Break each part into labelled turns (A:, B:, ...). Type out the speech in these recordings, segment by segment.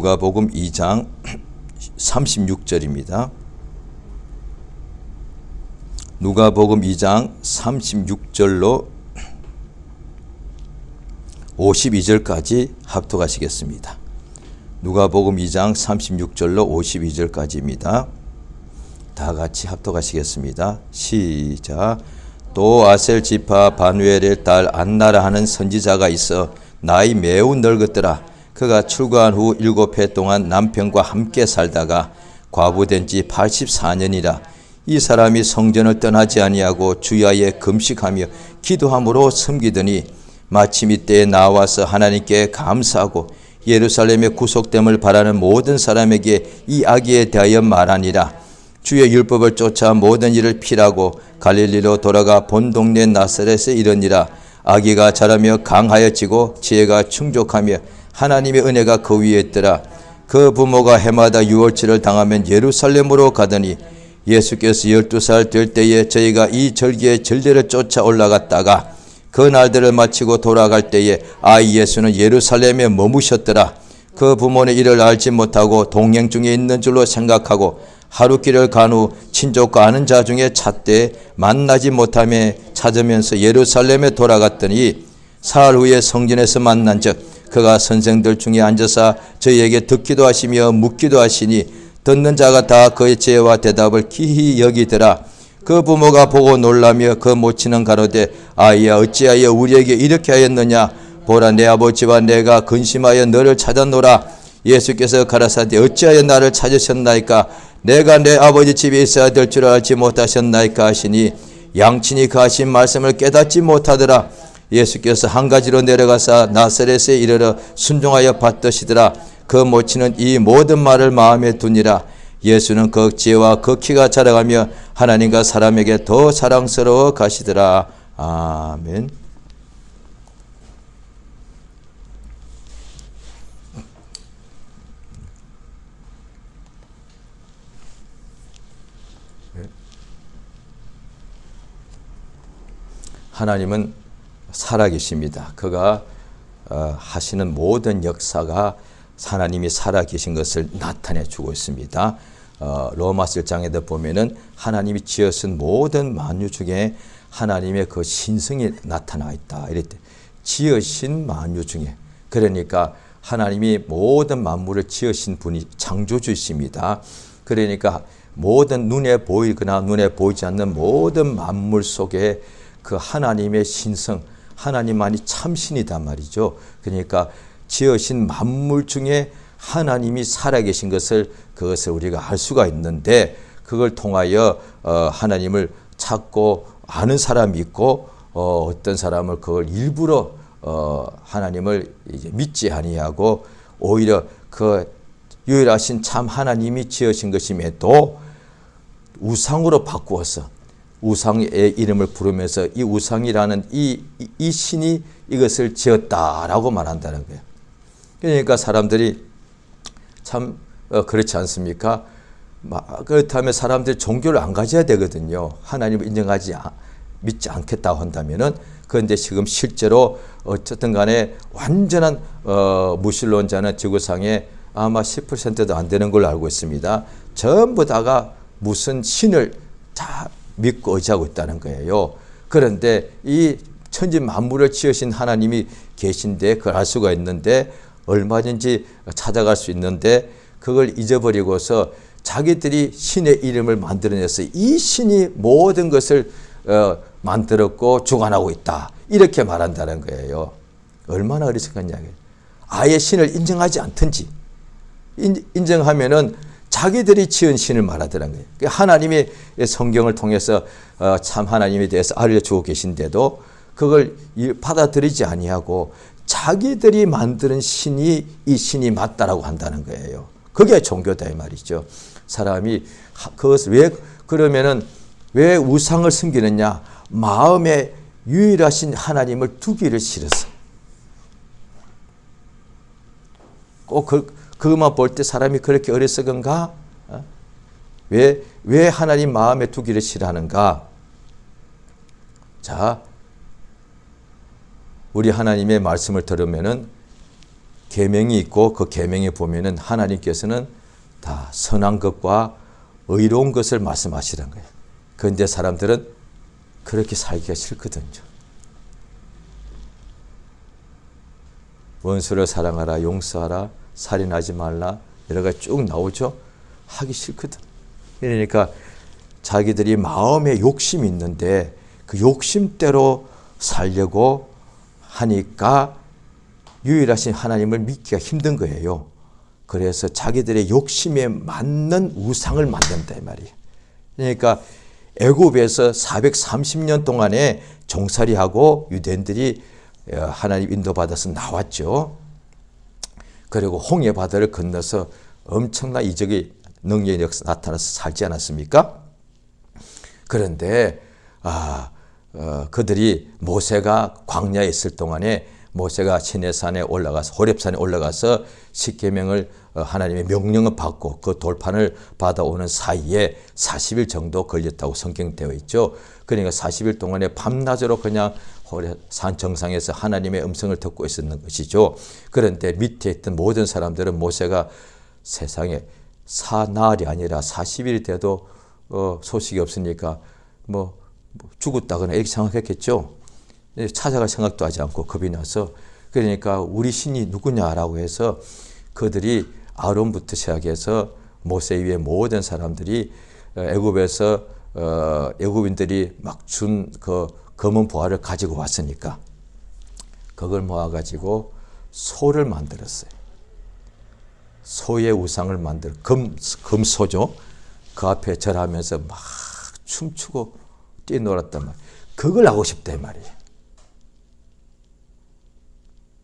A: 누가복음 2장 36절입니다. 누가복음 2장 36절로 52절까지 합독하시겠습니다. 누가복음 2장 36절로 52절까지입니다. 다 같이 합독하시겠습니다. 시작. 또 아셀 지파 바누엘의 딸 안나라 하는 선지자가 있어 나이 매우 늙었더라. 그가 출가한 후 7해 동안 남편과 함께 살다가 과부된 지 84년이라. 이 사람이 성전을 떠나지 아니하고 주야에 금식하며 기도함으로 섬기더니 마침 이때에 나와서 하나님께 감사하고 예루살렘의 구속됨을 바라는 모든 사람에게 이 아기에 대하여 말하니라. 주의 율법을 쫓아 모든 일을 피라고 갈릴리로 돌아가 본 동네 나사렛에 이르니라. 아기가 자라며 강하여지고 지혜가 충족하며 하나님의 은혜가 그 위에 있더라. 그 부모가 해마다 유월절을 당하면 예루살렘으로 가더니 예수께서 12살 될 때에 저희가 이 절기의 절대를 쫓아 올라갔다가 그 날들을 마치고 돌아갈 때에 아이 예수는 예루살렘에 머무셨더라. 그 부모는 이를 알지 못하고 동행 중에 있는 줄로 생각하고 하루길을 간 후 친족과 아는 자 중에 찾되 만나지 못하며 찾으면서 예루살렘에 돌아갔더니 사흘 후에 성전에서 만난 즉 그가 선생들 중에 앉아서 저희에게 듣기도 하시며 묻기도 하시니 듣는 자가 다 그의 지혜와 대답을 기히 여기더라. 그 부모가 보고 놀라며 그 모친은 가로되 아이야 어찌하여 우리에게 이렇게 하였느냐. 보라 내 아버지와 내가 근심하여 너를 찾았노라. 예수께서 가라사대 어찌하여 나를 찾으셨나이까. 내가 내 아버지 집에 있어야 될 줄 알지 못하셨나이까 하시니 양친이 그 하신 말씀을 깨닫지 못하더라. 예수께서 한 가지로 내려가사 나사렛에 이르러 순종하여 받드시더라. 그 모친은 이 모든 말을 마음에 두니라. 예수는 그 지혜와 그 키가 자라가며 하나님과 사람에게 더 사랑스러워 가시더라. 아멘. 하나님은 살아계십니다. 그가 하시는 모든 역사가 하나님이 살아계신 것을 나타내 주고 있습니다. 로마서 1장에도 보면은 하나님이 지으신 모든 만유 중에 하나님의 그 신성이 나타나 있다. 이랬대. 지으신 만유 중에. 그러니까 하나님이 모든 만물을 지으신 분이 창조주이십니다. 그러니까 모든 눈에 보이거나 눈에 보이지 않는 모든 만물 속에 그 하나님의 신성, 하나님만이 참신이단 말이죠. 그러니까 지으신 만물 중에 하나님이 살아계신 것을 그것을 우리가 알 수가 있는데 그걸 통하여 하나님을 찾고 아는 사람이 있고 어떤 사람을 그걸 일부러 하나님을 이제 믿지 아니하고 오히려 그 유일하신 참 하나님이 지으신 것임에도 우상으로 바꾸어서 우상의 이름을 부르면서 이 우상이라는 이 신이 이것을 지었다라고 말한다는 거예요. 그러니까 사람들이 참 그렇지 않습니까? 그렇다면 사람들이 종교를 안 가져야 되거든요. 하나님을 인정하지 믿지 않겠다고 한다면은. 그런데 지금 실제로 어쨌든 간에 완전한 무신론자는 지구상에 아마 10%도 안 되는 걸로 알고 있습니다. 전부 다가 무슨 신을 다 믿고 의지하고 있다는 거예요. 그런데 이 천지 만물을 지으신 하나님이 계신데 그걸 알 수가 있는데 얼마든지 찾아갈 수 있는데 그걸 잊어버리고서 자기들이 신의 이름을 만들어내서 이 신이 모든 것을 만들었고 주관하고 있다. 이렇게 말한다는 거예요. 얼마나 어리석은 이야기예요. 아예 신을 인정하지 않든지 인정하면은 자기들이 지은 신을 말하더라는 거예요. 하나님의 성경을 통해서 참 하나님에 대해서 알려주고 계신데도 그걸 받아들이지 아니하고 자기들이 만드는 신이 이 신이 맞다라고 한다는 거예요. 그게 종교다 이 말이죠. 사람이 그것을 왜 우상을 섬기느냐? 마음에 유일하신 하나님을 두기를 싫어서. 꼭 그것만 볼 때 사람이 그렇게 어리석은가? 왜 하나님 마음에 두기를 싫어하는가? 자, 우리 하나님의 말씀을 들으면은 계명이 있고 그 계명에 보면은 하나님께서는 다 선한 것과 의로운 것을 말씀하시는 거예요. 그런데 사람들은 그렇게 살기가 싫거든요. 원수를 사랑하라, 용서하라, 살인하지 말라, 여러 가지 쭉 나오죠. 하기 싫거든. 그러니까 자기들이 마음에 욕심이 있는데 그 욕심대로 살려고 하니까 유일하신 하나님을 믿기가 힘든 거예요. 그래서 자기들의 욕심에 맞는 우상을 만든다 이 말이에요. 그러니까 애굽에서 430년 동안에 종살이하고 유대인들이 하나님 인도받아서 나왔죠. 그리고 홍해 바다를 건너서 엄청난 이적의 능력이 나타나서 살지 않았습니까? 그런데 그들이 모세가 광야에 있을 동안에 모세가 시내산에 올라가서 호렙산에 올라가서 십계명을 하나님의 명령을 받고 그 돌판을 받아오는 사이에 40일 정도 걸렸다고 성경되어 있죠. 그러니까 40일 동안에 밤낮으로 그냥 호렙산 정상에서 하나님의 음성을 듣고 있었는 것이죠. 그런데 밑에 있던 모든 사람들은 모세가 세상에 사날이 아니라 40일이 돼도 소식이 없으니까 뭐 죽었다거나 이렇게 생각했겠죠. 찾아갈 생각도 하지 않고 겁이 나서, 그러니까 우리 신이 누구냐라고 해서 그들이 아론부터 시작해서 모세 위에 모든 사람들이 애굽에서 애굽인들이 막 준 그 검은 보화를 가지고 왔으니까 그걸 모아가지고 소를 만들었어요. 소의 우상을 만들어 금소죠. 그 앞에 절하면서 막 춤추고 뛰놀았단 말이에요. 그걸 하고 싶다 이 말이에요.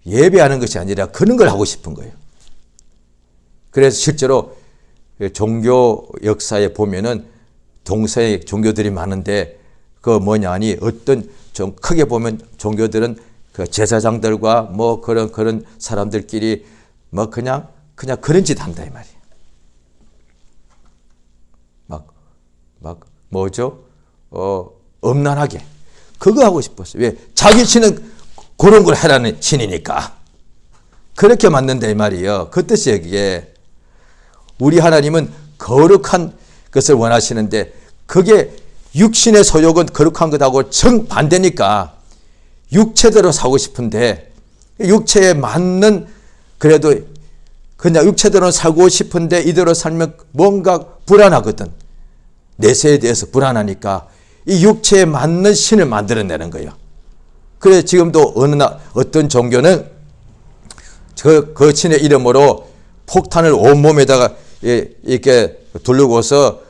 A: 예배하는 것이 아니라 그런 걸 하고 싶은 거예요. 그래서 실제로 종교 역사에 보면은 동서의 종교들이 많은데 그 뭐냐 하니 어떤 좀 크게 보면 종교들은 그 제사장들과 뭐 그런 사람들끼리 뭐 그냥 그런 짓 한다 이 말이에요. 막 뭐죠? 엄난하게 그거 하고 싶었어요. 왜? 자기 신은 그런 걸 하라는 신이니까 그렇게 만든다 이 말이에요. 그 뜻이에요. 그게 우리 하나님은 거룩한 것을 원하시는데 그게 육신의 소욕은 거룩한 것하고 정반대니까 육체대로 사고 싶은데 육체에 맞는 그래도 그냥 육체대로 살고 싶은데 이대로 살면 뭔가 불안하거든. 내세에 대해서 불안하니까 이 육체에 맞는 신을 만들어내는 거예요. 그래서 지금도 어떤 종교는 그 신의 이름으로 폭탄을 온몸에다가 이렇게 두르고서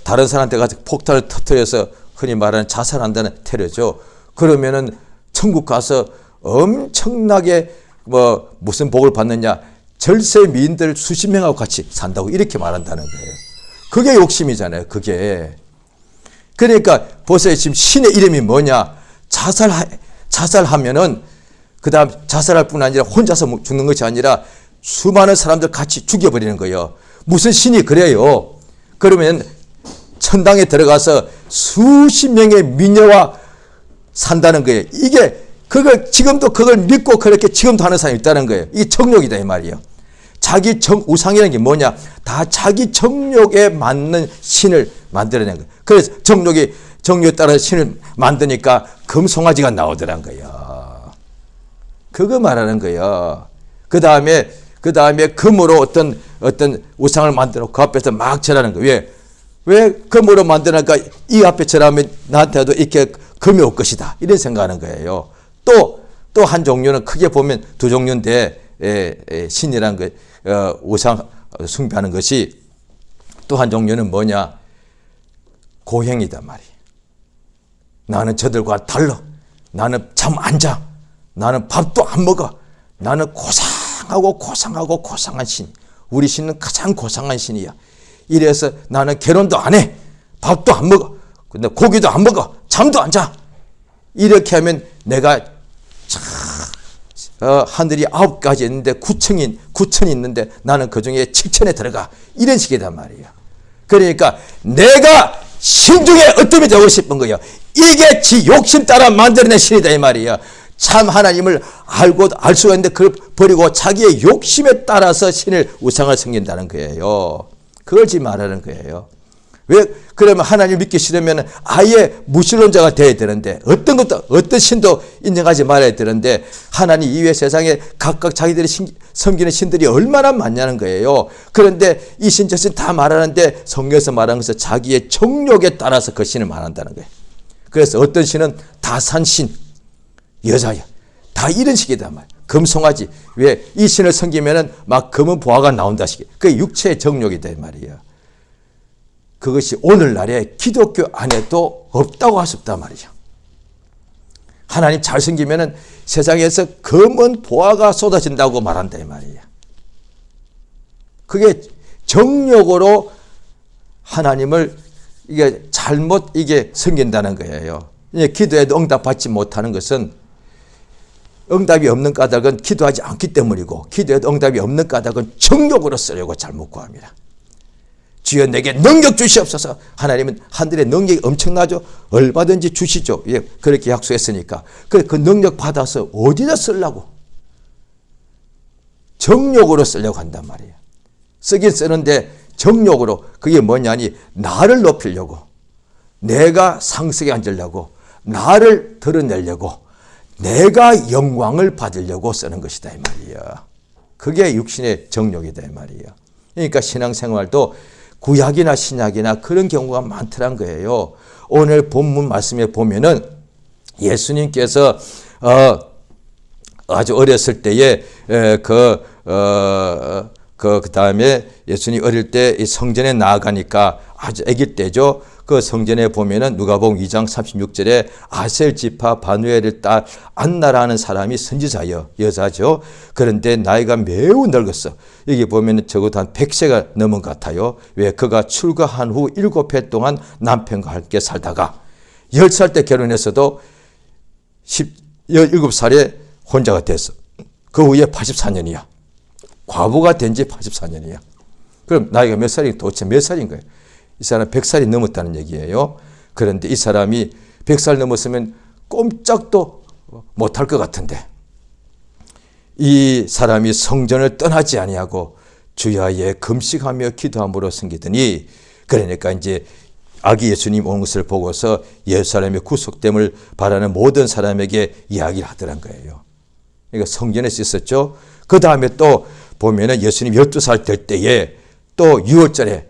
A: 다른 사람한테 가서 폭탄을 터뜨려서 흔히 말하는 자살한다는 테러죠. 그러면은 천국 가서 엄청나게 뭐 무슨 복을 받느냐, 절세 미인들 수십 명하고 같이 산다고 이렇게 말한다는 거예요. 그게 욕심이잖아요. 그게. 그러니까 보세요. 지금 신의 이름이 뭐냐? 자살하면은 그다음 자살할 뿐 아니라 혼자서 죽는 것이 아니라 수많은 사람들 같이 죽여버리는 거예요. 무슨 신이 그래요? 그러면 천당에 들어가서 수십 명의 미녀와 산다는 거예요. 이게 그걸 지금도 그걸 믿고 그렇게 지금도 하는 사람이 있다는 거예요. 이게 정욕이다 이 말이에요. 자기 우상이라는 게 뭐냐? 다 자기 정욕에 맞는 신을 만들어낸 거예요. 그래서 정욕에 따라 신을 만드니까 금송아지가 나오더란 거예요. 그거 말하는 거예요. 그 다음에 금으로 어떤 우상을 만들어 그 앞에서 막 절하는 거예요. 왜 금으로 만드니까 이 앞에 절하면 나한테도 이렇게 금이 올 것이다. 이런 생각하는 거예요. 또 한 종류는 크게 보면 두 종류인데 신이란 거 우상 숭배하는 것이 또 한 종류는 뭐냐? 고행이다 말이에요. 나는 저들과 달라. 나는 잠 안 자. 나는 밥도 안 먹어. 나는 고상한 신. 우리 신은 가장 고상한 신이야. 이래서 나는 결혼도 안 해. 밥도 안 먹어. 근데 고기도 안 먹어. 잠도 안 자. 이렇게 하면 내가 하늘이 9가지 있는데 9천이 있는데 나는 그 중에 7천에 들어가. 이런 식이단 말이에요. 그러니까 내가 신 중에 어떤 이 되고 싶은 거예요. 이게 지 욕심 따라 만들어낸 신이다 이 말이에요. 참 하나님을 알고 알 수가 있는데 그걸 버리고 자기의 욕심에 따라서 신을 우상을 섬긴다는 거예요. 그걸 지금 말하는 거예요. 왜 그러면 하나님을 믿기 싫으면 아예 무신론자가 되어야 되는데 어떤 것도 어떤 신도 인정하지 말아야 되는데 하나님 이외 세상에 각각 자기들이 섬기는 신들이 얼마나 많냐는 거예요. 그런데 이 신 저 신 다 말하는데 성경에서 말하는 것은 자기의 정욕에 따라서 그 신을 말한다는 거예요. 그래서 어떤 신은 다산신 여자야 다 이런 식이다 말. 금송아지 왜 이 신을 섬기면은 막 검은 보화가 나온다 식. 그 육체의 정욕이다 말이야. 그것이 오늘날에 기독교 안에도 없다고 할 수 없단 말이죠. 하나님 잘 섬기면은 세상에서 검은 보화가 쏟아진다고 말한다 이 말이야. 그게 정욕으로 하나님을 이게 잘못 이게 섬긴다는 거예요. 기도에도 응답 받지 못하는 것은 응답이 없는 까닭은 기도하지 않기 때문이고 기도에도 응답이 없는 까닭은 정욕으로 쓰려고 잘못 구합니다. 주여 내게 능력 주시옵소서. 하나님은 하늘의 능력이 엄청나죠. 얼마든지 주시죠. 예, 그렇게 약속했으니까. 그 능력 받아서 어디다 쓰려고? 정욕으로 쓰려고 한단 말이에요. 쓰긴 쓰는데 정욕으로 그게 뭐냐니 나를 높이려고 내가 상석에 앉으려고 나를 드러내려고 내가 영광을 받으려고 쓰는 것이다 이 말이야. 그게 육신의 정욕이다 이 말이야. 그러니까 신앙생활도 구약이나 신약이나 그런 경우가 많더란 거예요. 오늘 본문 말씀에 보면은 예수님께서 아주 어렸을 때에 그 다음에 예수님 어릴 때 성전에 나아가니까 아주 아기 때죠. 그 성전에 보면은 누가복음 2장 36절에 아셀 지파 바누엘을 딸 안나라는 사람이 선지자여 여자죠. 그런데 나이가 매우 늙었어. 여기 보면은 적어도 한 100세가 넘은 것 같아요. 왜 그가 출가한 후 7해 동안 남편과 함께 살다가 10살 때 결혼했어도 17살에 혼자가 됐어. 그 후에 84년이야. 과부가 된 지 84년이야. 그럼 나이가 몇 살이 도대체 몇 살인 거예요? 이 사람 100살이 넘었다는 얘기예요. 그런데 이 사람이 100살 넘었으면 꼼짝도 못할 것 같은데 이 사람이 성전을 떠나지 아니하고 주야에 금식하며 기도함으로 섬기더니 그러니까 이제 아기 예수님 온 것을 보고서 예루살렘의 구속됨을 바라는 모든 사람에게 이야기를 하더란 거예요. 그러니까 성전에서 있었죠. 그 다음에 또 보면은 예수님 12살 될 때에 또 유월절에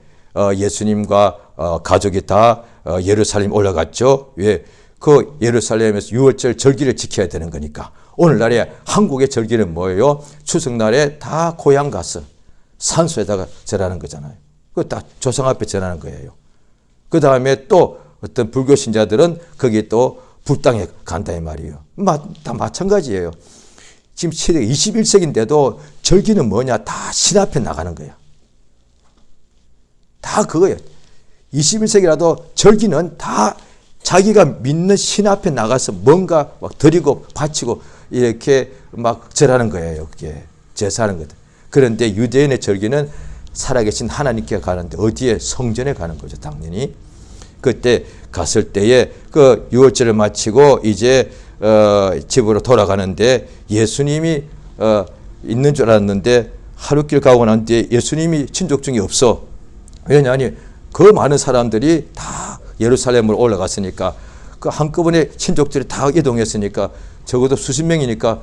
A: 예수님과 가족이 다 예루살렘 올라갔죠. 왜? 그 예루살렘에서 유월절 절기를 지켜야 되는 거니까. 오늘날에 한국의 절기는 뭐예요? 추석날에 다 고향 가서 산소에다가 절하는 거잖아요. 그거 다 조상 앞에 절하는 거예요. 그 다음에 또 어떤 불교 신자들은 거기 또 불당에 간다 이 말이에요. 다 마찬가지예요. 지금 21세기인데도 절기는 뭐냐? 다 신 앞에 나가는 거예요. 다 그거예요. 21세기라도 절기는 다 자기가 믿는 신 앞에 나가서 뭔가 막 드리고 바치고 이렇게 막 절하는 거예요. 그게 제사하는 거다. 그런데 유대인의 절기는 살아계신 하나님께 가는데 어디에? 성전에 가는 거죠. 당연히. 그때 갔을 때에 그 유월절을 마치고 이제 집으로 돌아가는데 예수님이 있는 줄 알았는데 하루길 가고 난 뒤에 예수님이 친족 중에 없어. 왜냐하니 그 많은 사람들이 다 예루살렘으로 올라갔으니까 그 한꺼번에 친족들이 다 이동했으니까 적어도 수십 명이니까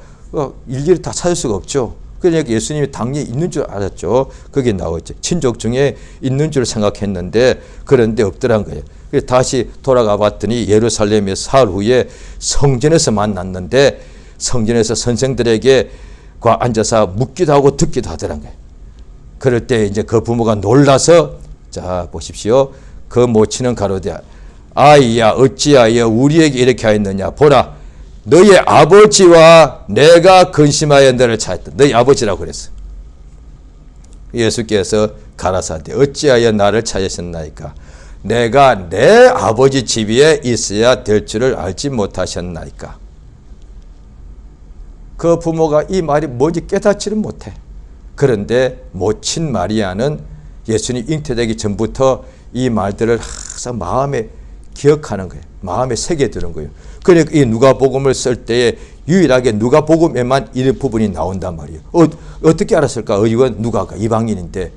A: 일일이 다 찾을 수가 없죠. 그러니까 예수님이 당연히 있는 줄 알았죠. 거기에 나오죠. 친족 중에 있는 줄 생각했는데 그런데 없더란 거예요. 그래서 다시 돌아가 봤더니 예루살렘에 사흘 후에 성전에서 만났는데 성전에서 선생들에게 앉아서 묻기도 하고 듣기도 하더란 거예요. 그럴 때 이제 그 부모가 놀라서 자 보십시오. 그 모친은 가로되 아이야 어찌하여 우리에게 이렇게 하였느냐. 보라 너희 아버지와 내가 근심하여 너를 찾았다. 너희 아버지라고 그랬어. 예수께서 가라사대 어찌하여 나를 찾으셨나이까. 내가 내 아버지 집 위에 있어야 될 줄을 알지 못하셨나이까. 그 부모가 이 말이 뭔지 깨닫지는 못해. 그런데 모친 마리아는 예수님 잉태되기 전부터 이 말들을 항상 마음에 기억하는 거예요. 마음에 새겨두는 거예요. 그러니까 이 누가복음을 쓸 때에 유일하게 누가복음에만 이런 부분이 나온단 말이에요. 어떻게 알았을까? 이건 누가가 이방인인데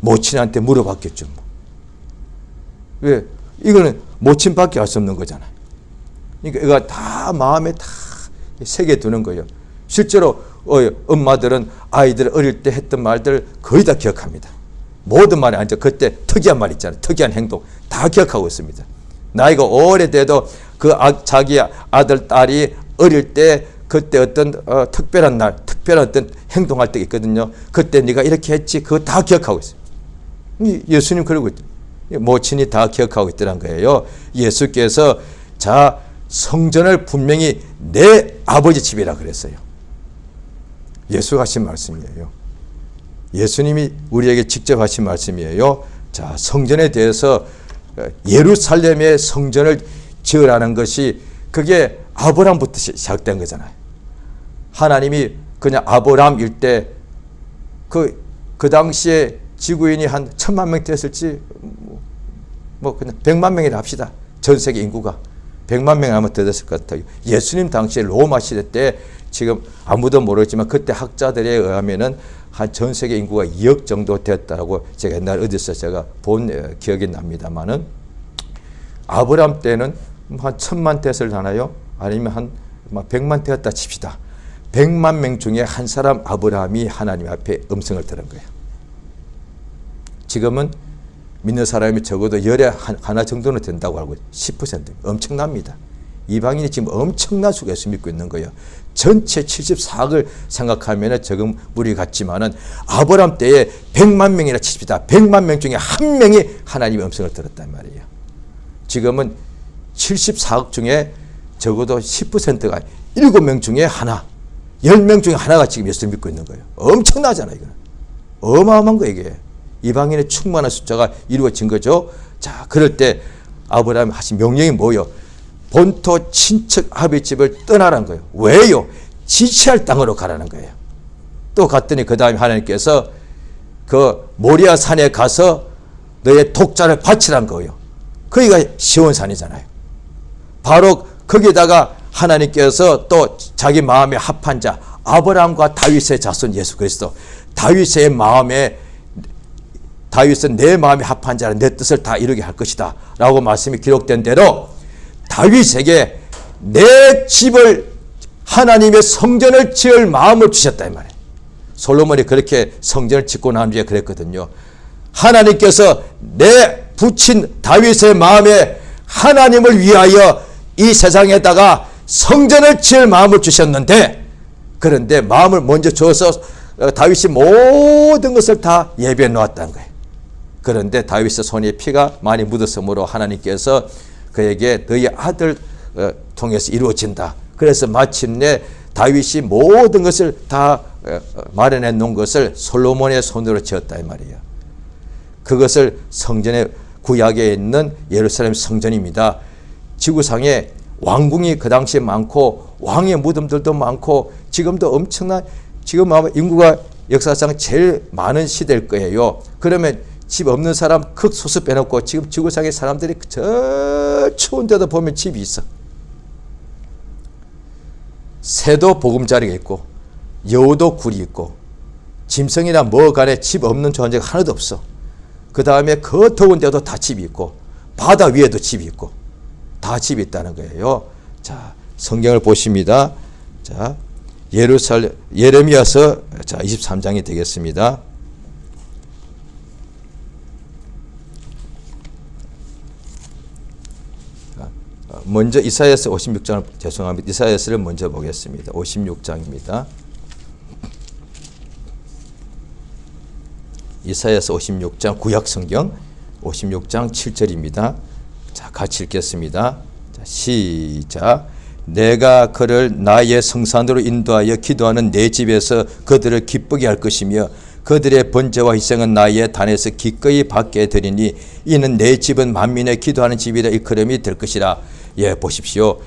A: 모친한테 물어봤겠죠. 왜? 이거는 모친밖에 알 수 없는 거잖아요. 그러니까 이거 다 마음에 다 새겨두는 거예요. 실제로 엄마들은 아이들 어릴 때 했던 말들 거의 다 기억합니다. 모든 말이 아니죠. 그때 특이한 말 있잖아요. 특이한 행동 다 기억하고 있습니다. 나이가 오래돼도 자기 아들, 딸이 어릴 때 그때 어떤 특별한 날, 특별한 어떤 행동할 때 있거든요. 그때 네가 이렇게 했지. 그거 다 기억하고 있어요. 예수님 그러고 있죠. 모친이 다 기억하고 있더란 거예요. 예수께서 성전을 분명히 내 아버지 집이라 그랬어요. 예수가 하신 말씀이에요. 예수님이 우리에게 직접 하신 말씀이에요. 성전에 대해서 예루살렘의 성전을 지으라는 것이 그게 아브라함부터 시작된 거잖아요. 하나님이 그냥 아브라함일 때 그 당시에 지구인이 한 1000만 명 됐을지 그냥 100만 명이라 합시다. 전 세계 인구가 100만 명 아마 더 됐을 것 같아요. 예수님 당시에 로마 시대 때 지금 아무도 모르지만 그때 학자들에 의하면은 한 전 세계 인구가 2억 정도 됐다고 제가 옛날 어디서 제가 본 기억이 납니다만은 아브라함 때는 한 1000만 됐을라나요? 아니면 한 100만 되었다 칩시다. 100만 명 중에 한 사람 아브라함이 하나님 앞에 음성을 들은 거예요. 지금은 믿는 사람이 적어도 열에 하나 정도는 된다고 알고 10% 엄청납니다. 이방인이 지금 엄청난 수가 예수 믿고 있는 거예요. 전체 74억을 생각하면 적은 무리 같지만은 아브라함 때에 100만 명이나 칩시다. 100만 명 중에 한 명이 하나님의 음성을 들었단 말이에요. 지금은 74억 중에 적어도 10%가 7명 중에 하나, 10명 중에 하나가 지금 예수를 믿고 있는 거예요. 엄청나잖아요. 이거는. 어마어마한 거예요. 이게. 이방인의 충만한 숫자가 이루어진 거죠. 그럴 때 아브라함이 하신 명령이 뭐예요? 본토 친척 아비집을 떠나라는 거예요. 왜요? 지체할 땅으로 가라는 거예요. 또 갔더니 그 다음에 하나님께서 그 모리아 산에 가서 너의 독자를 바치라는 거예요. 거기가 시온산이잖아요. 바로 거기다가 하나님께서 또 자기 마음에 합한 자 아브라함과 다윗의 자손 예수 그리스도 다윗은 내 마음에 합한 자는 내 뜻을 다 이루게 할 것이다 라고 말씀이 기록된 대로 다윗에게 내 집을 하나님의 성전을 지을 마음을 주셨다 이 말이에요. 솔로몬이 그렇게 성전을 짓고 난 뒤에 그랬거든요. 하나님께서 내 붙인 다윗의 마음에 하나님을 위하여 이 세상에다가 성전을 지을 마음을 주셨는데 그런데 마음을 먼저 줘서 다윗이 모든 것을 다 예비해 놓았다는 거예요. 그런데 다윗의 손에 피가 많이 묻었으므로 하나님께서 그에게 너희 아들 통해서 이루어진다. 그래서 마침내 다윗이 모든 것을 다 마련해 놓은 것을 솔로몬의 손으로 지었다 이 말이에요. 그것을 성전의 구약에 있는 예루살렘 성전입니다. 지구상에 왕궁이 그 당시에 많고 왕의 무덤들도 많고 지금도 엄청난 지금 아마 인구가 역사상 제일 많은 시대일 거예요. 그러면 집 없는 사람 극소수 빼놓고 지금 지구상의 사람들이 저 추운 데도 보면 집이 있어. 새도 보금자리가 있고 여우도 굴이 있고 짐승이나 뭐 간에 집 없는 존재가 하나도 없어. 그 다음에 그 더운 데도 다 집이 있고 바다 위에도 집이 있고 다 집이 있다는 거예요. 성경을 보십니다. 예레미야서 23장이 되겠습니다. 먼저 이사야서 56장을 죄송합니다. 이사야서를 먼저 보겠습니다. 56장입니다. 이사야서 56장 구약성경 56장 7절입니다. 같이 읽겠습니다. 시작. 내가 그를 나의 성산으로 인도하여 기도하는 내 집에서 그들을 기쁘게 할 것이며 그들의 번제와 희생은 나의 단에서 기꺼이 받게 되리니 이는 내 집은 만민의 기도하는 집이라 일컬음이 될 것이라. 보십시오.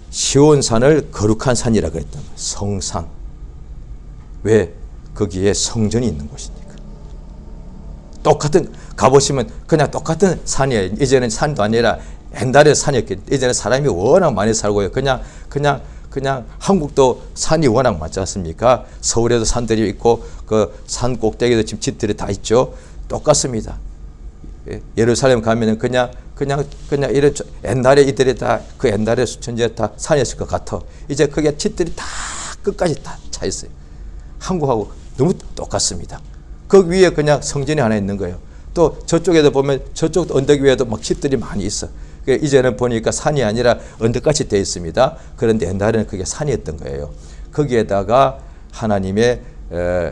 A: 시온산을 거룩한 산이라 그랬다. 성산. 왜? 거기에 성전이 있는 곳이니까. 똑같은 가보시면 그냥 똑같은 산이에요. 이제는 산도 아니라 옛날에 산이었기 때문에 이제는 사람이 워낙 많이 살고요. 그냥 그냥 한국도 산이 워낙 많지 않습니까? 서울에도 산들이 있고 그 산 꼭대기에도 지금 집들이 다 있죠. 똑같습니다. 예루살렘 가면은 그냥 이런 옛날에 이들이 다 그 옛날에 수천제 다 산이었을 것 같아. 이제 그게 집들이 다 끝까지 다 차 있어요. 한국하고 너무 똑같습니다. 그 위에 그냥 성전이 하나 있는 거예요. 또 저쪽에도 보면 저쪽 언덕 위에도 막 집들이 많이 있어. 이제는 보니까 산이 아니라 언덕같이 되어 있습니다. 그런데 옛날에는 그게 산이었던 거예요. 거기에다가 하나님의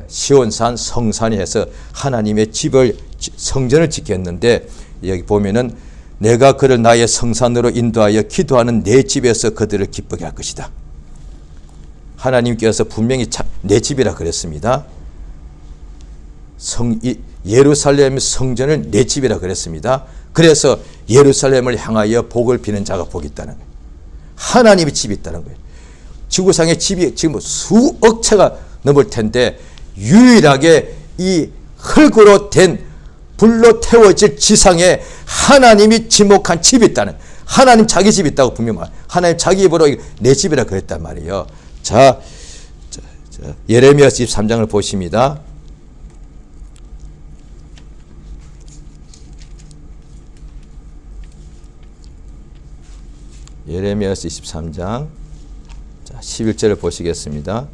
A: 시온산 성산이 해서 하나님의 집을 성전을 짓겠는데 여기 보면은 내가 그를 나의 성산으로 인도하여 기도하는 내 집에서 그들을 기쁘게 할 것이다. 하나님께서 분명히 내 집이라 그랬습니다. 예루살렘 성전을 내 집이라 그랬습니다. 그래서 예루살렘을 향하여 복을 비는 자가 복이 있다는 거예요. 하나님의 집이 있다는 거예요. 지구상의 집이 지금 수억 채가 넘을 텐데 유일하게 이 흙으로 된 불로 태워질 지상에 하나님이 지목한 집이 있다는, 하나님 자기 집이 있다고 분명히 말. 하나님 자기 입으로 내 집이라 그랬단 말이에요. 자, 예레미야 23장을 보십니다. 예레미야 23장 11절을 보시겠습니다.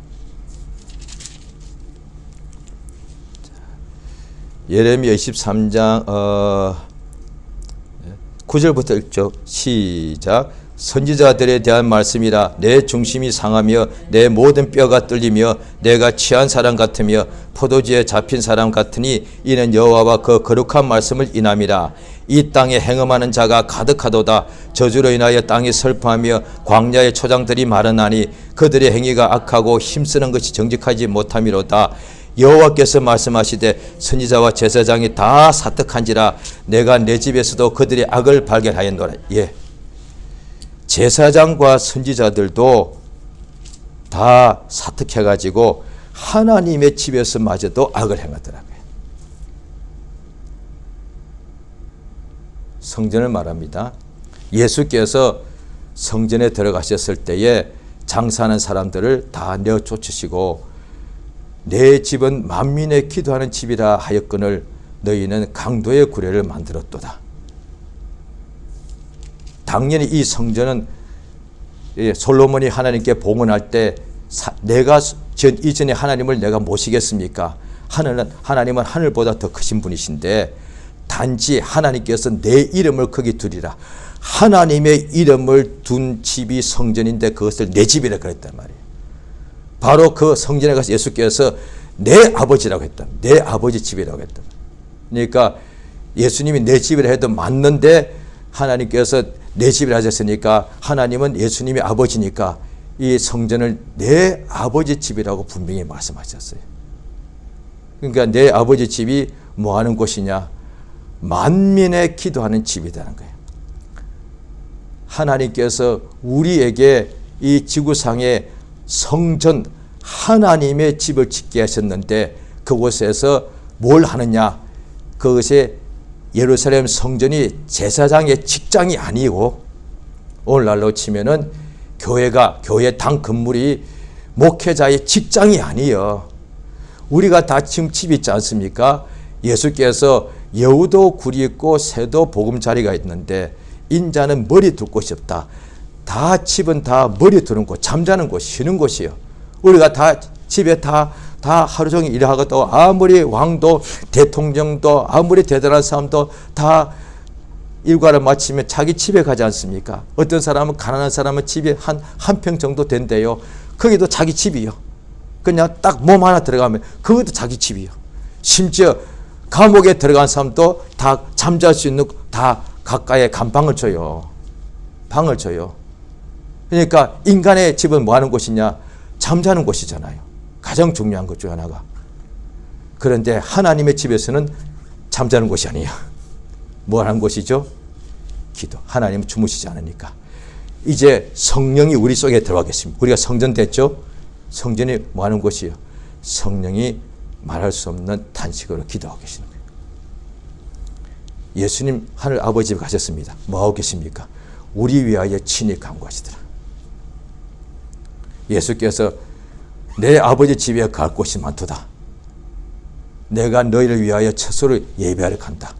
A: 예레미야 23장 9절부터 읽죠. 시작. 선지자들에 대한 말씀이라. 내 중심이 상하며 내 모든 뼈가 뚫리며 내가 취한 사람 같으며 포도주에 잡힌 사람 같으니 이는 여호와와 그 거룩한 말씀을 인함이라. 이 땅에 행음하는 자가 가득하도다. 저주로 인하여 땅이 슬퍼하며 광야의 초장들이 마르나니 그들의 행위가 악하고 힘쓰는 것이 정직하지 못함이로다. 여호와께서 말씀하시되 선지자와 제사장이 다 사특한지라. 내가 내 집에서도 그들의 악을 발견하였노라. 예, 제사장과 선지자들도 다 사특해가지고 하나님의 집에서마저도 악을 행하더라고요. 성전을 말합니다. 예수께서 성전에 들어가셨을 때에 장사하는 사람들을 다 내어 쫓으시고 내 집은 만민의 기도하는 집이라 하였거늘 너희는 강도의 구례를 만들었도다. 당연히 이 성전은 솔로몬이 하나님께 봉헌할 때 내가 지은 이전에 하나님을 내가 모시겠습니까? 하나님은 하늘보다 더 크신 분이신데 단지 하나님께서 내 이름을 거기 두리라. 하나님의 이름을 둔 집이 성전인데 그것을 내 집이라 그랬단 말이에요. 바로 그 성전에 가서 예수께서 내 아버지라고 했다. 내 아버지 집이라고 했다. 그러니까 예수님이 내 집이라 해도 맞는데 하나님께서 내 집이라 하셨으니까 하나님은 예수님이 아버지니까 이 성전을 내 아버지 집이라고 분명히 말씀하셨어요. 그러니까 내 아버지 집이 뭐 하는 곳이냐? 만민의 기도하는 집이라는 거예요. 하나님께서 우리에게 이 지구상에 성전 하나님의 집을 짓게 하셨는데 그곳에서 뭘 하느냐? 그것이 예루살렘 성전이 제사장의 직장이 아니고 오늘날로 치면은 교회 당 건물이 목회자의 직장이 아니에요. 우리가 다 지금 집이 있지 않습니까? 예수께서 여우도 굴이 있고 새도 보금자리가 있는데 인자는 머리 둘 곳이 없다. 다 집은 다 머리 두는 곳, 잠자는 곳, 쉬는 곳이에요. 우리가 다 집에 다 하루 종일 일하고도 아무리 왕도 대통령도 아무리 대단한 사람도 다 일과를 마치면 자기 집에 가지 않습니까? 어떤 사람은 가난한 사람은 집에 한 평 정도 된대요. 거기도 자기 집이요. 그냥 딱 몸 하나 들어가면 그것도 자기 집이요. 심지어 감옥에 들어간 사람도 다 잠잘 수 있는 다 가까이에 감방을 줘요. 방을 줘요. 그러니까 인간의 집은 뭐 하는 곳이냐? 잠자는 곳이잖아요. 가장 중요한 것 중 하나가. 그런데 하나님의 집에서는 잠자는 곳이 아니에요. 뭐 하는 곳이죠? 기도. 하나님은 주무시지 않으니까. 이제 성령이 우리 속에 들어가 계십니다. 우리가 성전 됐죠? 성전이 뭐 하는 곳이에요? 성령이 말할 수 없는 탄식으로 기도하고 계시는 거예요. 예수님 하늘 아버지 집에 가셨습니다. 뭐 하고 계십니까? 우리 위하여 친히 간구하시더라. 예수께서 내 아버지 집에 갈 곳이 많도다. 내가 너희를 위하여 처소를 예비하러 간다.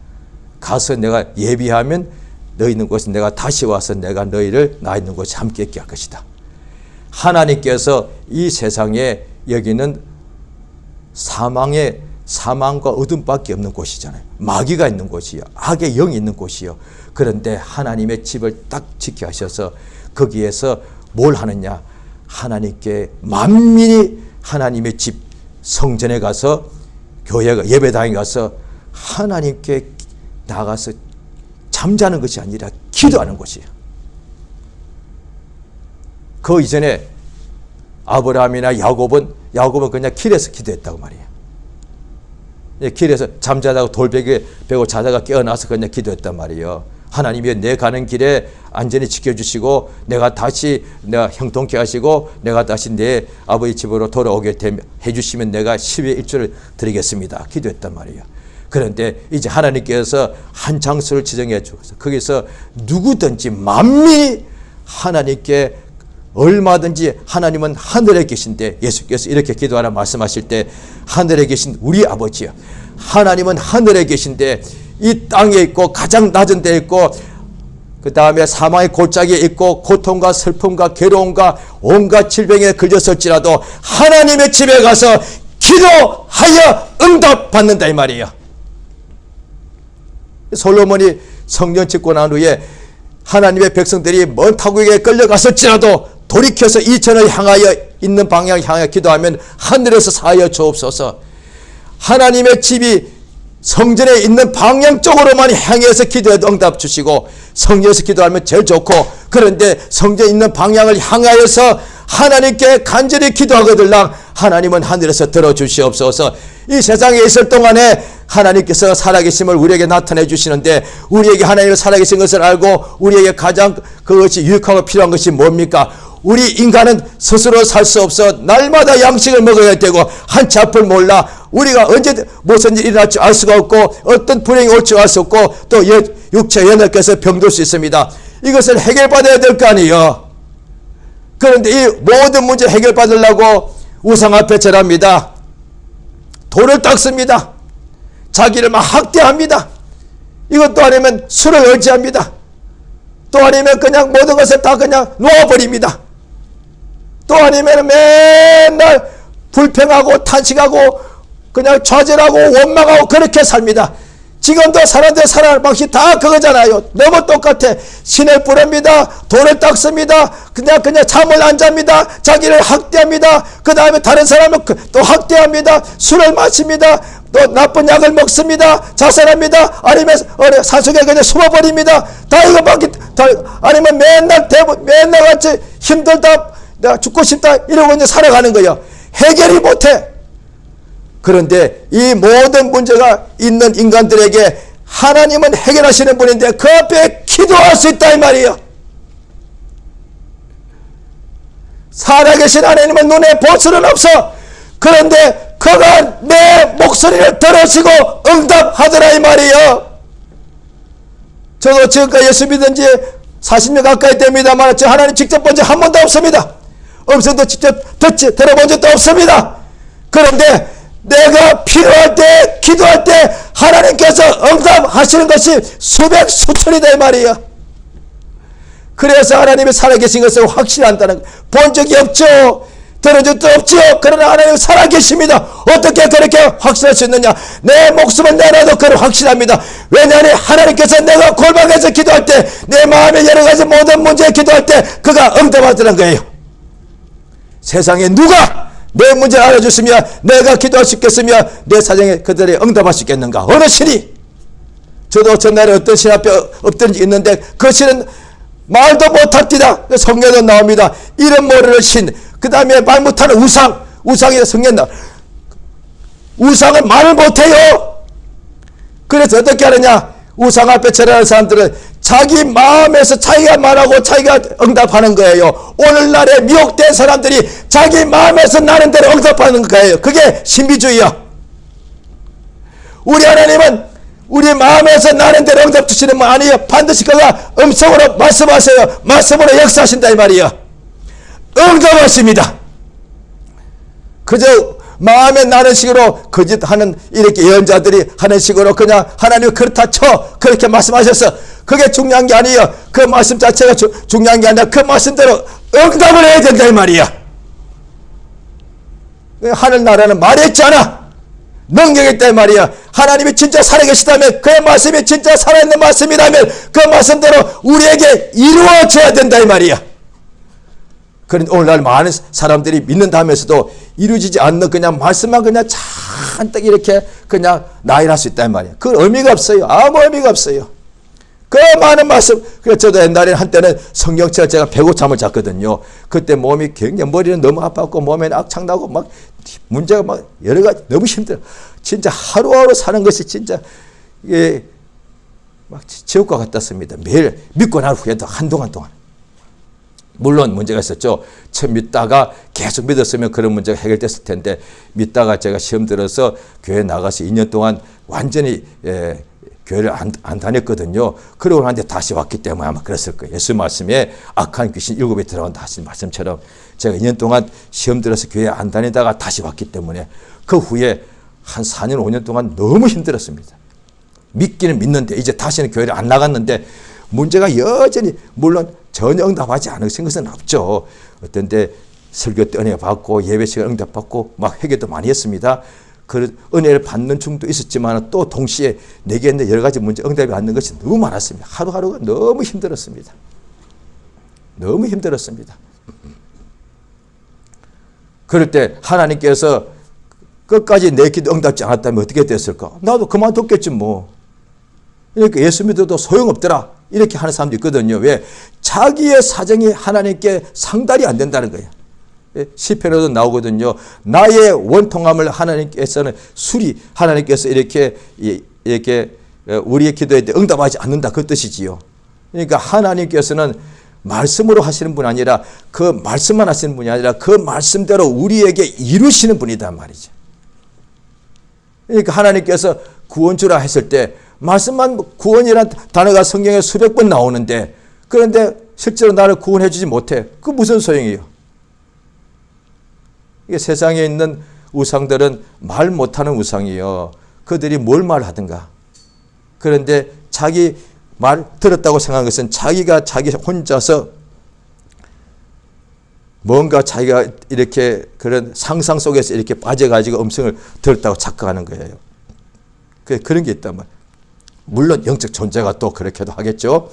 A: 가서 내가 예비하면 너희 있는 곳에 내가 다시 와서 내가 너희를 나 있는 곳에 함께 있게 할 것이다. 하나님께서 이 세상에 여기는 사망과 어둠밖에 없는 곳이잖아요. 마귀가 있는 곳이요. 악의 영이 있는 곳이요. 그런데 하나님의 집을 딱 지켜 하셔서 거기에서 뭘 하느냐? 하나님께 만민이 하나님의 집 성전에 가서 교회가 예배당에 가서 하나님께 나가서 잠자는 것이 아니라 기도하는 곳이에요. 그 이전에 아브라함이나 야곱은 그냥 길에서 기도했다고 말이에요. 길에서 잠자다가 돌베개 베고 자다가 깨어나서 그냥 기도했단 말이에요. 하나님이 내 가는 길에 안전히 지켜주시고 내가 형통케 하시고 내가 다시 내 아버지 집으로 돌아오게 해주시면 내가 10의 1조를 드리겠습니다. 기도했단 말이에요. 그런데 이제 하나님께서 한 장소를 지정해 주셔서 거기서 누구든지 만민이 하나님께 얼마든지 하나님은 하늘에 계신데 예수께서 이렇게 기도하라 말씀하실 때 하늘에 계신 우리 아버지요. 하나님은 하늘에 계신데 이 땅에 있고 가장 낮은 데에 있고 그 다음에 사망의 골짜기에 있고 고통과 슬픔과 괴로움과 온갖 질병에 걸렸을지라도 하나님의 집에 가서 기도하여 응답받는다 이 말이에요. 솔로몬이 성전 짓고 난 후에 하나님의 백성들이 먼 타국에 끌려갔을지라도 돌이켜서 이천을 향하여 있는 방향을 향하여 기도하면 하늘에서 사하여 주옵소서. 하나님의 집이 성전에 있는 방향 쪽으로만 향해서 기도해도 응답 주시고 성전에서 기도하면 제일 좋고 그런데 성전에 있는 방향을 향하여서 하나님께 간절히 기도하거들랑 하나님은 하늘에서 들어주시옵소서. 이 세상에 있을 동안에 하나님께서 살아계심을 우리에게 나타내 주시는데 우리에게 하나님을 살아계신 것을 알고 우리에게 가장 그것이 유익하고 필요한 것이 뭡니까? 우리 인간은 스스로 살 수 없어 날마다 양식을 먹어야 되고 한치 앞을 몰라 우리가 언제 무슨 일이 일어날 줄 알 수가 없고 어떤 불행이 올 줄 알 수 없고 또 육체 연약해서 병들 수 있습니다. 이것을 해결받아야 될 거 아니에요. 그런데 이 모든 문제 해결받으려고 우상 앞에 절합니다. 돌을 닦습니다. 자기를 막 학대합니다. 이것도 아니면 술을 의지합니다. 또 아니면 그냥 모든 것을 다 그냥 놓아버립니다. 또 아니면 맨날 불평하고 탄식하고 그냥 좌절하고 원망하고 그렇게 삽니다. 지금도 사람들 살아가는 방식이 다 그거잖아요. 너무 똑같아. 신을 부릅니다. 돌을 닦습니다. 그냥 잠을 안 잡니다. 자기를 학대합니다. 그 다음에 다른 사람을 또 학대합니다. 술을 마십니다. 또 나쁜 약을 먹습니다. 자살합니다. 아니면 산속에 그냥 숨어버립니다. 다 이거밖에 아니면 맨날 같이 힘들다 내가 죽고 싶다 이러고 이제 살아가는 거예요. 해결이 못해. 그런데 이 모든 문제가 있는 인간들에게 하나님은 해결하시는 분인데 그 앞에 기도할 수 있다 이 말이에요. 살아계신 하나님은 눈에 볼 수는 없어. 그런데 그가 내 목소리를 들으시고 응답하더라 이 말이에요. 저도 지금까지 예수 믿은 지 40년 가까이 됩니다만 저 하나님 직접 본 적 한 번도 없습니다. 음성도 직접 들어본 적도 없습니다. 그런데 내가 필요할 때 기도할 때 하나님께서 응답하시는 것이 수백 수천이다 이 말이에요. 그래서 하나님이 살아계신 것을 확신한다는 본 적이 없죠. 들은 적도 없죠. 그러나 하나님 살아계십니다. 어떻게 그렇게 확신할 수 있느냐? 내 목숨은 내놔도 그걸 확신합니다. 왜냐하면 하나님께서 내가 골방에서 기도할 때 내 마음의 여러 가지 모든 문제에 기도할 때 그가 응답하더란 거예요. 세상에 누가 내 문제를 알아줬으며 내가 기도할 수 있겠으며 내 사정에 그들이 응답할 수 있겠는가? 어느 신이? 저도 전날에 어떤 신 앞에 엎드린 적이 있는데 그 신은 말도 못합니다. 성경에도 나옵니다. 이름 모르는 신, 그 다음에 말 못하는 우상이 성경에 나와. 우상은 말을 못해요. 그래서 어떻게 하느냐? 우상 앞에 절하는 사람들은 자기 마음에서 자기가 말하고 자기가 응답하는 거예요. 오늘날에 미혹된 사람들이 자기 마음에서 나는 대로 응답하는 거예요. 그게 신비주의야. 우리 하나님은 우리 마음에서 나는 대로 응답 주시는 분 아니에요. 반드시 그가 음성으로 말씀하세요. 말씀으로 역사하신다 이 말이에요. 응답하십니다. 그저 마음에 나는 식으로 거짓하는 이렇게 예언자들이 하는 식으로 그냥 하나님 그렇다 쳐 그렇게 말씀하셔서 그게 중요한 게 아니에요. 그 말씀 자체가 중요한 게 아니라 그 말씀대로 응답을 해야 된다 이 말이야. 하늘나라는 말했지 않아. 능력이 있다 이 말이야. 하나님이 진짜 살아계시다면 그 말씀이 진짜 살아있는 말씀이라면 그 말씀대로 우리에게 이루어져야 된다 이 말이야. 그런데 오늘날 많은 사람들이 믿는다 하면서도 이루어지지 않는 그냥 말씀만 그냥 잔뜩 이렇게 그냥 나열할 수 있다 이 말이야. 그 의미가 없어요. 아무 의미가 없어요. 그 많은 말씀. 그래서 저도 옛날에 한때는 성경책을 제가 105잠을 잤거든요. 그때 몸이 굉장히 머리는 너무 아팠고 몸에 악창나고 막 문제가 막 여러 가지 너무 힘들어. 진짜 하루하루 사는 것이 진짜 이게 막 지옥과 같았습니다. 매일 믿고 난 후에도 한동안 동안. 물론 문제가 있었죠. 처음 믿다가 계속 믿었으면 그런 문제가 해결됐을 텐데 믿다가 제가 시험 들어서 교회 나가서 2년 동안 완전히 교회를 안 다녔거든요. 그러고 나는데 다시 왔기 때문에 아마 그랬을 거예요. 예수 말씀에 악한 귀신 7이 들어간다 하신 말씀처럼 제가 2년 동안 시험 들어서 교회 안 다니다가 다시 왔기 때문에 그 후에 한 4년 5년 동안 너무 힘들었습니다. 믿기는 믿는데 이제 다시는 교회를 안 나갔는데 문제가 여전히 물론 전혀 응답하지 않으신 것은 없죠. 어떤 때 설교 때 은혜 받고 예배 시간 응답받고 막 회개도 많이 했습니다. 그 은혜를 받는 중도 있었지만 또 동시에 내게 있는 여러 가지 문제 응답이 안 되는 것이 너무 많았습니다. 하루하루가 너무 힘들었습니다. 너무 힘들었습니다. 그럴 때 하나님께서 끝까지 내 기도 응답지 않았다면 어떻게 됐을까? 나도 그만뒀겠지 뭐. 그러니까 예수 믿어도 소용없더라. 이렇게 하는 사람도 있거든요. 왜? 자기의 사정이 하나님께 상달이 안 된다는 거예요. 시편에도 나오거든요. 나의 원통함을 하나님께서는 하나님께서 이렇게 우리의 기도에 응답하지 않는다 그 뜻이지요. 그러니까 하나님께서는 말씀으로 하시는 분이 아니라 그 말씀만 하시는 분이 아니라 그 말씀대로 우리에게 이루시는 분이단 말이죠. 그러니까 하나님께서 구원주라 했을 때 말씀만 구원이라는 단어가 성경에 수백 번 나오는데 그런데 실제로 나를 구원해 주지 못해. 그 무슨 소용이에요? 이게 세상에 있는 우상들은 말 못하는 우상이에요. 그들이 뭘 말하든가. 그런데 자기 말 들었다고 생각한 것은 자기가 자기 혼자서 뭔가 자기가 이렇게 그런 상상 속에서 이렇게 빠져가지고 음성을 들었다고 착각하는 거예요. 그런 게 있단 말이에요. 물론 영적 존재가 또 그렇게도 하겠죠.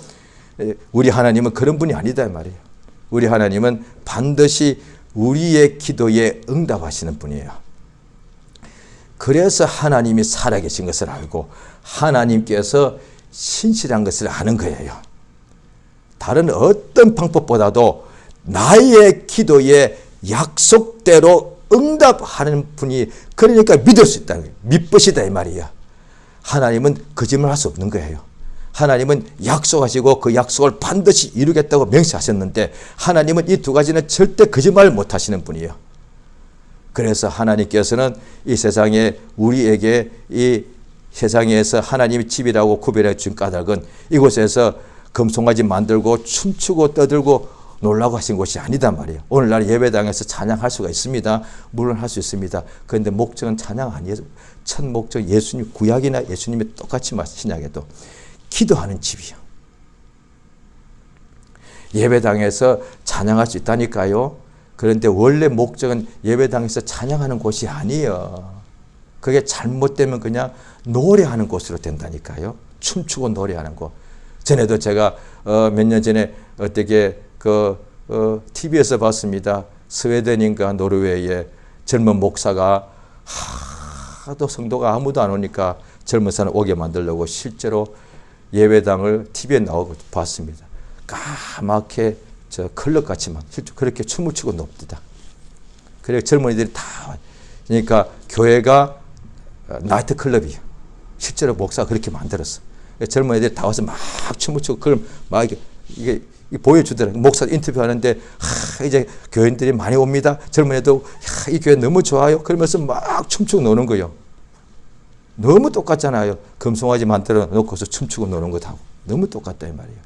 A: 우리 하나님은 그런 분이 아니다 말이에요. 우리 하나님은 반드시 우리의 기도에 응답하시는 분이에요. 그래서 하나님이 살아계신 것을 알고 하나님께서 신실한 것을 아는 거예요. 다른 어떤 방법보다도 나의 기도에 약속대로 응답하는 분이 그러니까 믿을 수 있다는 거예요. 믿으시다 이 말이에요. 하나님은 거짓말할 수 없는 거예요. 하나님은 약속하시고 그 약속을 반드시 이루겠다고 명시하셨는데 하나님은 이 두 가지는 절대 거짓말을 못 하시는 분이에요. 그래서 하나님께서는 이 세상에 우리에게 이 세상에서 하나님의 집이라고 구별해 준 까닭은 이곳에서 금송아지 만들고 춤추고 떠들고 놀라고 하신 곳이 아니단 말이에요. 오늘날 예배당에서 찬양할 수가 있습니다. 물론 할 수 있습니다. 그런데 목적은 찬양 아니에요. 첫 목적 예수님, 구약이나 예수님이 똑같이 신약에도 기도하는 집이요. 예배당에서 찬양할 수 있다니까요. 그런데 원래 목적은 예배당에서 찬양하는 곳이 아니에요. 그게 잘못되면 그냥 노래하는 곳으로 된다니까요. 춤추고 노래하는 곳. 전에도 제가 몇 년 전에 어떻게 TV에서 봤습니다. 스웨덴인가 노르웨이의 젊은 목사가 하도 성도가 아무도 안 오니까 젊은 사람 오게 만들려고 실제로 예배당을 TV에 나오고 봤습니다. 까맣게 저 클럽같이 막 그렇게 춤을 추고 놉니다. 그래 젊은이들이 다 그러니까 교회가 나이트클럽이에요. 실제로 목사가 그렇게 만들었어. 젊은이들이 다 와서 막 춤을 추고 그럼 막 이게 보여주더라고요. 목사 인터뷰하는데 이제 교인들이 많이 옵니다. 젊은이도 이 교회 너무 좋아요. 그러면서 막 춤추고 노는 거예요. 너무 똑같잖아요. 금송아지 만들어 놓고서 춤추고 노는 것하고 너무 똑같다 이 말이에요.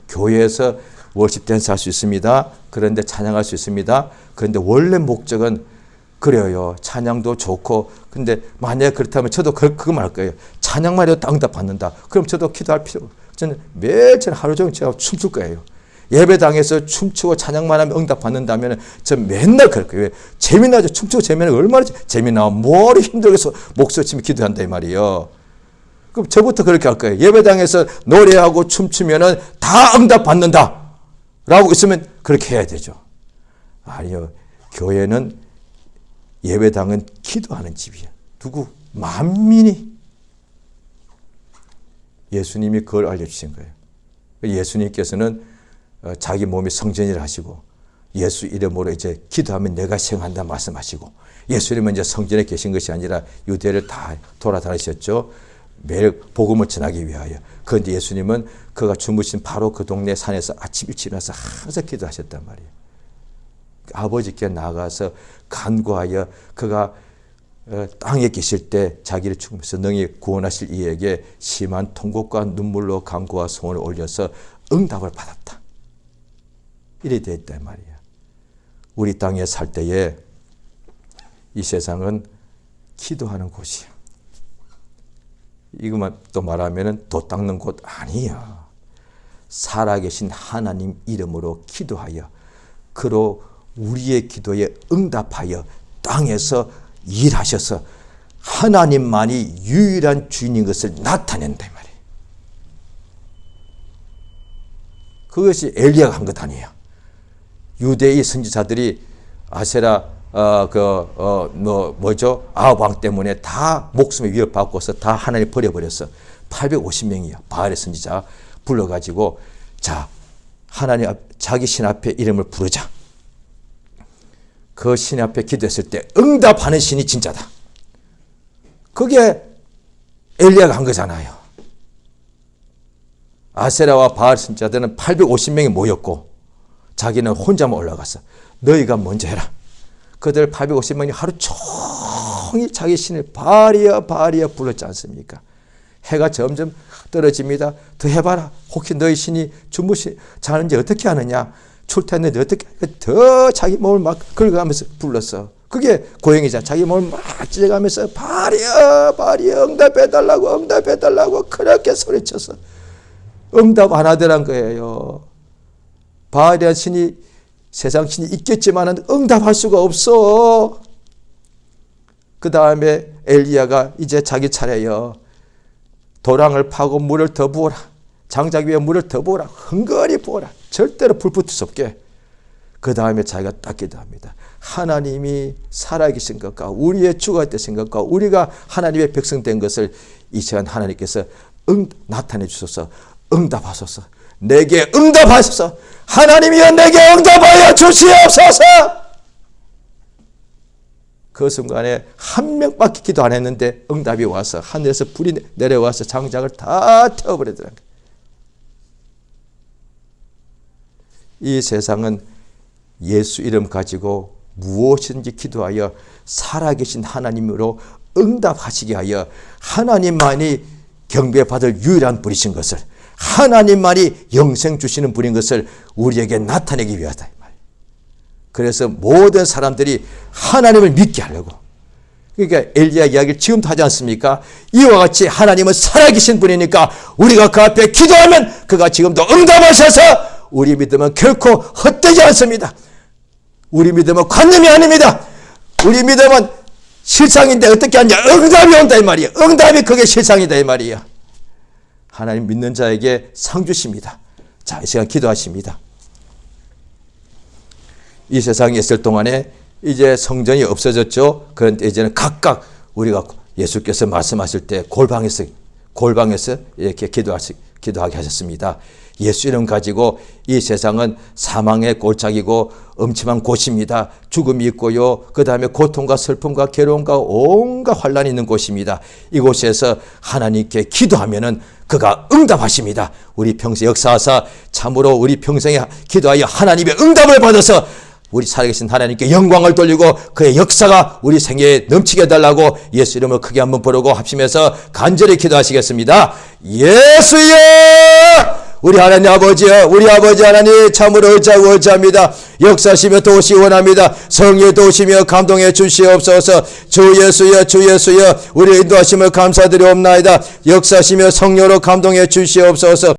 A: 교회에서 워십 댄스 할 수 있습니다. 그런데 찬양할 수 있습니다. 그런데 원래 목적은 그래요. 찬양도 좋고. 근데 만약에 그렇다면 저도 그거 말할 거예요. 찬양만 해도 응답 받는다. 그럼 저도 기도할 필요. 저는 매일 하루 종일 제가 춤출 거예요. 예배당에서 춤추고 찬양만 하면 응답 받는다면 저 맨날 그럴 거예요. 재미나죠. 춤추고 재미나면 얼마나 재미나. 뭐를 힘들어서 목소리 치면 기도한다 이 말이에요. 그럼 저부터 그렇게 할 거예요. 예배당에서 노래하고 춤추면은 다 응답 받는다 라고 있으면 그렇게 해야 되죠. 아니요. 교회는 예배당은 기도하는 집이야. 누구? 만민이. 예수님이 그걸 알려주신 거예요. 예수님께서는 자기 몸이 성전이라 하시고 예수 이름으로 이제 기도하면 내가 시행한다 말씀하시고 예수님은 이제 성전에 계신 것이 아니라 유대를 다 돌아다니셨죠. 매일 복음을 전하기 위하여. 그런데 예수님은 그가 주무신 바로 그 동네 산에서 아침 일찍 일어나서 항상 기도하셨단 말이에요. 아버지께 나가서 간구하여 그가 땅에 계실 때 자기를 죽으면서 능히 구원하실 이에게 심한 통곡과 눈물로 간구와 소원을 올려서 응답을 받았다. 이래 되어 있단 말이야. 우리 땅에 살 때에 이 세상은 기도하는 곳이야. 이것만 또 말하면 도 닦는 곳 아니야. 살아계신 하나님 이름으로 기도하여 그로 우리의 기도에 응답하여 땅에서 일하셔서 하나님만이 유일한 주인인 것을 나타낸다 말이에요. 그것이 엘리야가 한 것 아니에요. 유대의 선지자들이 아세라 아합 왕 때문에 다 목숨의 위협 받고서 다 하나님 버려버렸어. 850명이야. 바알의 선지자 불러가지고 자 하나님 자기 신 앞에 이름을 부르자. 그 신 앞에 기도했을 때 응답하는 신이 진짜다. 그게 엘리야가 한 거잖아요. 아세라와 바알 선지자들은 850명이 모였고 자기는 혼자만 올라갔어. 너희가 먼저 해라. 그들 850명이 하루 종일 자기 신을 바리야 불렀지 않습니까? 해가 점점 떨어집니다. 더 해봐라. 혹시 너희 신이 자는지 어떻게 하느냐? 출퇴했는데 어떻게 더 자기 몸을 막 긁어가면서 불렀어. 그게 고행이잖아. 자기 몸을 막 찢어가면서 바리야 응답해달라고 그렇게 소리쳤어. 응답 안 하더란 거예요. 바알이라는 신이 세상 신이 있겠지만 응답할 수가 없어. 그 다음에 엘리야가 이제 자기 차례요. 도랑을 파고 물을 더 부어라. 장작 위에 물을 더 부어라. 흥건히 부어라. 절대로 불 붙을 수 없게. 그 다음에 자기가 딱 기도합니다. 하나님이 살아계신 것과 우리의 주가 되신 것과 우리가 하나님의 백성 된 것을 이 시간 하나님께서 나타내 주소서. 응답하소서. 내게 응답하소서. 하나님이여 내게 응답하여 주시옵소서. 그 순간에 한 명밖에 기도 안 했는데 응답이 와서 하늘에서 불이 내려와서 장작을 다 태워버리더라고요. 이 세상은 예수 이름 가지고 무엇이든지 기도하여 살아계신 하나님으로 응답하시게 하여 하나님만이 경배받을 유일한 분이신 것을 하나님만이 영생 주시는 분인 것을 우리에게 나타내기 위하다. 그래서 모든 사람들이 하나님을 믿게 하려고. 그러니까 엘리야 이야기를 지금도 하지 않습니까? 이와 같이 하나님은 살아계신 분이니까 우리가 그 앞에 기도하면 그가 지금도 응답하셔서 우리 믿음은 결코 헛되지 않습니다. 우리 믿음은 관념이 아닙니다. 우리 믿음은 실상인데 어떻게 하냐? 응답이 온다 이 말이에요. 응답이 그게 실상이다 이 말이에요. 하나님 믿는 자에게 상 주십니다. 자, 이 시간 기도하십니다. 이 세상에 있을 동안에 이제 성전이 없어졌죠. 그런데 이제는 각각 우리가 예수께서 말씀하실 때 골방에서 이렇게 기도하게 하셨습니다. 예수 이름 가지고 이 세상은 사망의 골짜기고 음침한 곳입니다. 죽음이 있고요. 그 다음에 고통과 슬픔과 괴로움과 온갖 환란이 있는 곳입니다. 이곳에서 하나님께 기도하면은 그가 응답하십니다. 우리 평생 역사하사 참으로 우리 평생에 기도하여 하나님의 응답을 받아서 우리 살아계신 하나님께 영광을 돌리고 그의 역사가 우리 생애에 넘치게 해달라고 예수 이름을 크게 한번 부르고 합심해서 간절히 기도하시겠습니다. 예수여 우리 하나님 아버지여, 우리 아버지 하나님 참으로 의지하고 의지합니다. 역사시며 도우시 원합니다. 성령의 도우시며 감동해 주시옵소서. 주 예수여, 주 예수여, 우리 인도하심을 감사드리옵나이다. 역사시며 성령으로 감동해 주시옵소서.